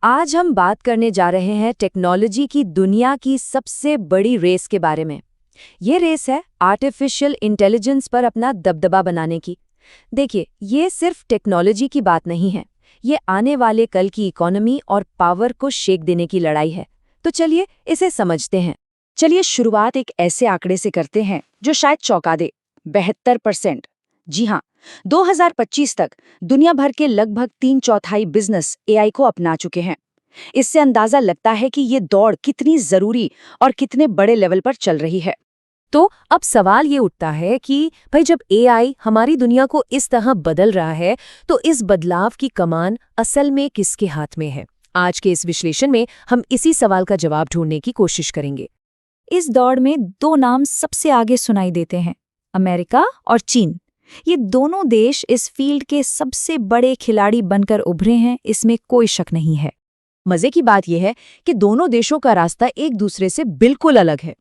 आज हम बात करने जा रहे हैं टेक्नोलॉजी की दुनिया की सबसे बड़ी रेस के बारे में। ये रेस है आर्टिफिशियल इंटेलिजेंस पर अपना दबदबा बनाने की। देखिए, ये सिर्फ टेक्नोलॉजी की बात नहीं है, ये आने वाले कल की इकोनॉमी और पावर को शेक देने की लड़ाई है। तो चलिए इसे समझते हैं। चलिए शुरुआत एक ऐसे आंकड़े से करते हैं जो शायद चौंका दे। 72%। जी हाँ, 2025 तक दुनिया भर के लगभग 3/4 बिजनेस एआई को अपना चुके हैं। इससे अंदाजा लगता है कि ये दौड़ कितनी जरूरी और कितने बड़े लेवल पर चल रही है। तो अब सवाल ये उठता है कि भाई, जब एआई हमारी दुनिया को इस तरह बदल रहा है, तो इस बदलाव की कमान असल में किसके हाथ में है? आज के इस विश्लेषण में हम इसी सवाल का जवाब ढूंढने की कोशिश करेंगे। इस दौड़ में दो नाम सबसे आगे सुनाई देते हैं, अमेरिका और चीन। ये दोनों देश इस फील्ड के सबसे बड़े खिलाड़ी बनकर उभरे हैं, इसमें कोई शक नहीं है। मजे की बात यह है कि दोनों देशों का रास्ता एक दूसरे से बिल्कुल अलग है।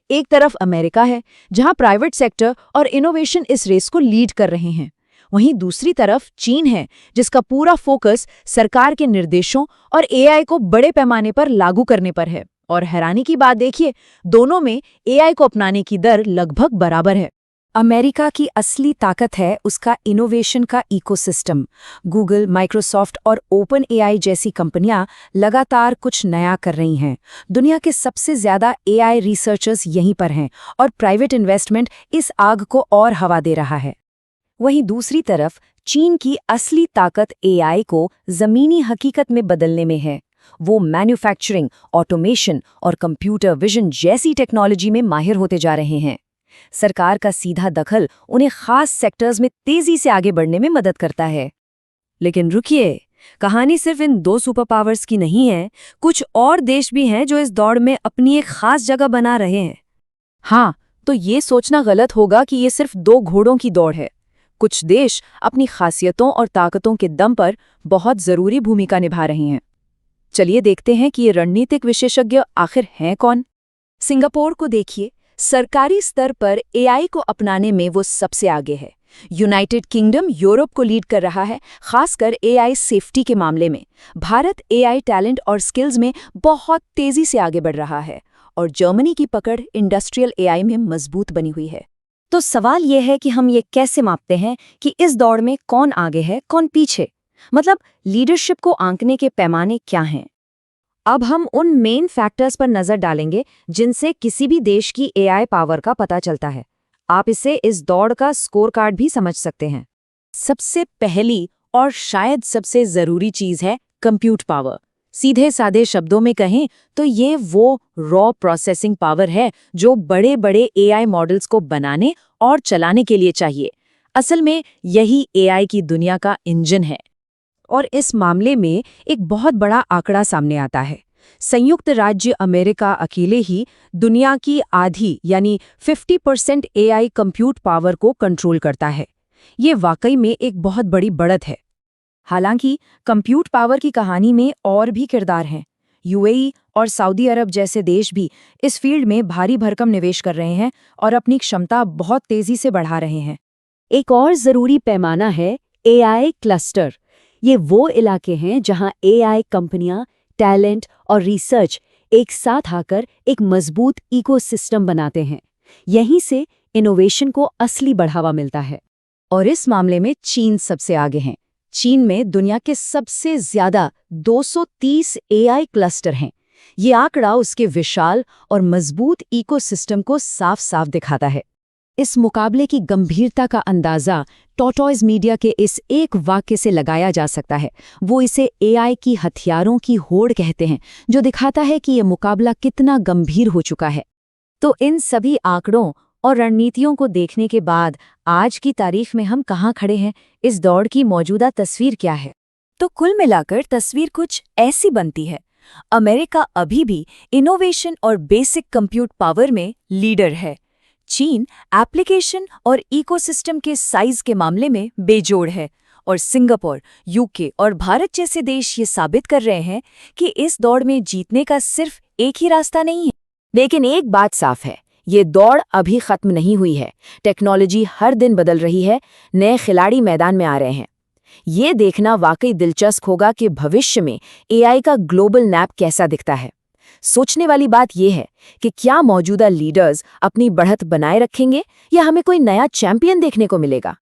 एक तरफ अमेरिका है, जहां प्राइवेट सेक्टर और इनोवेशन इस रेस को लीड कर रहे हैं। वहीं दूसरी तरफ चीन है, जिसका पूरा फोकस सरकार के निर्देशों और एआई को बड़े पैमाने पर लागू करने पर है। और हैरानी की बात देखिए, दोनों में एआई को अपनाने की दर लगभग बराबर है। अमेरिका की असली ताकत है उसका इनोवेशन का इकोसिस्टम। गूगल, माइक्रोसॉफ्ट और ओपन एआई जैसी कंपनियां लगातार कुछ नया कर रही हैं। दुनिया के सबसे ज्यादा एआई रिसर्चर्स यहीं पर हैं और प्राइवेट इन्वेस्टमेंट इस आग को और हवा दे रहा है। वहीं दूसरी तरफ चीन की असली ताकत एआई को जमीनी हकीकत में बदलने में है। वो मैन्युफैक्चरिंग, ऑटोमेशन और कंप्यूटर विजन जैसी टेक्नोलॉजी में माहिर होते जा रहे हैं। सरकार का सीधा दखल उन्हें खास सेक्टर्स में तेजी से आगे बढ़ने में मदद करता है। लेकिन रुकिए, कहानी सिर्फ इन दो सुपर पावर्स की नहीं है। कुछ और देश भी हैं जो इस दौड़ में अपनी एक खास जगह बना रहे हैं। हाँ, तो ये सोचना गलत होगा कि ये सिर्फ दो घोड़ों की दौड़ है। कुछ देश अपनी खासियतों और ताकतों के दम पर बहुत जरूरी भूमिका निभा रहे हैं। चलिए देखते हैं कि ये रणनीतिक विशेषज्ञ आखिर हैं कौन। सिंगापुर को देखिए, सरकारी स्तर पर एआई को अपनाने में वो सबसे आगे है। यूनाइटेड किंगडम यूरोप को लीड कर रहा है, खासकर एआई सेफ्टी के मामले में। भारत एआई टैलेंट और स्किल्स में बहुत तेजी से आगे बढ़ रहा है, और जर्मनी की पकड़ इंडस्ट्रियल एआई में मजबूत बनी हुई है। तो सवाल यह है कि हम ये कैसे मापते हैं कि इस दौड़ में कौन आगे है, कौन पीछे? मतलब लीडरशिप को आंकने के पैमाने क्या हैं? अब हम उन मेन फैक्टर्स पर नजर डालेंगे जिनसे किसी भी देश की एआई पावर का पता चलता है। आप इसे इस दौड़ का स्कोर कार्ड भी समझ सकते हैं। सबसे पहली और शायद सबसे जरूरी चीज है कंप्यूट पावर। सीधे साधे शब्दों में कहें तो ये वो रॉ प्रोसेसिंग पावर है जो बड़े बड़े एआई मॉडल्स को बनाने और चलाने के लिए चाहिए। असल में यही एआई की दुनिया का इंजन है। और इस मामले में एक बहुत बड़ा आंकड़ा सामने आता है। संयुक्त राज्य अमेरिका अकेले ही दुनिया की आधी यानी 50% एआई कंप्यूट पावर को कंट्रोल करता है। ये वाकई में एक बहुत बड़ी बढ़त है। हालांकि कंप्यूट पावर की कहानी में और भी किरदार हैं। यूएई और सऊदी अरब जैसे देश भी इस फील्ड में भारी भरकम निवेश कर रहे हैं और अपनी क्षमता बहुत तेजी से बढ़ा रहे हैं। एक और जरूरी पैमाना है एआई क्लस्टर। ये वो इलाके हैं जहां एआई कंपनियां, टैलेंट और रिसर्च एक साथ आकर एक मजबूत इकोसिस्टम बनाते हैं। यहीं से इनोवेशन को असली बढ़ावा मिलता है। और इस मामले में चीन सबसे आगे हैं। चीन में दुनिया के सबसे ज्यादा 230 एआई क्लस्टर हैं। ये आंकड़ा उसके विशाल और मजबूत इकोसिस्टम को साफ साफ दिखाता है। इस मुकाबले की गंभीरता का अंदाजा टॉर्टोइज मीडिया के इस एक वाक्य से लगाया जा सकता है। वो इसे एआई की हथियारों की होड़ कहते हैं, जो दिखाता है कि यह मुकाबला कितना गंभीर हो चुका है। तो इन सभी आंकड़ों और रणनीतियों को देखने के बाद आज की तारीख में हम कहाँ खड़े हैं? इस दौड़ की मौजूदा तस्वीर क्या है? तो कुल मिलाकर तस्वीर कुछ ऐसी बनती है। अमेरिका अभी भी इनोवेशन और बेसिक कंप्यूट पावर में लीडर है। चीन एप्लीकेशन और इकोसिस्टम के साइज के मामले में बेजोड़ है, और सिंगापुर, यूके और भारत जैसे देश ये साबित कर रहे हैं कि इस दौड़ में जीतने का सिर्फ एक ही रास्ता नहीं है। लेकिन एक बात साफ है, ये दौड़ अभी खत्म नहीं हुई है। टेक्नोलॉजी हर दिन बदल रही है, नए खिलाड़ी मैदान में आ रहे हैं। ये देखना वाकई दिलचस्प होगा कि भविष्य में एआई का ग्लोबल मैप कैसा दिखता है। सोचने वाली बात यह है कि क्या मौजूदा लीडर्स अपनी बढ़त बनाए रखेंगे या हमें कोई नया चैंपियन देखने को मिलेगा।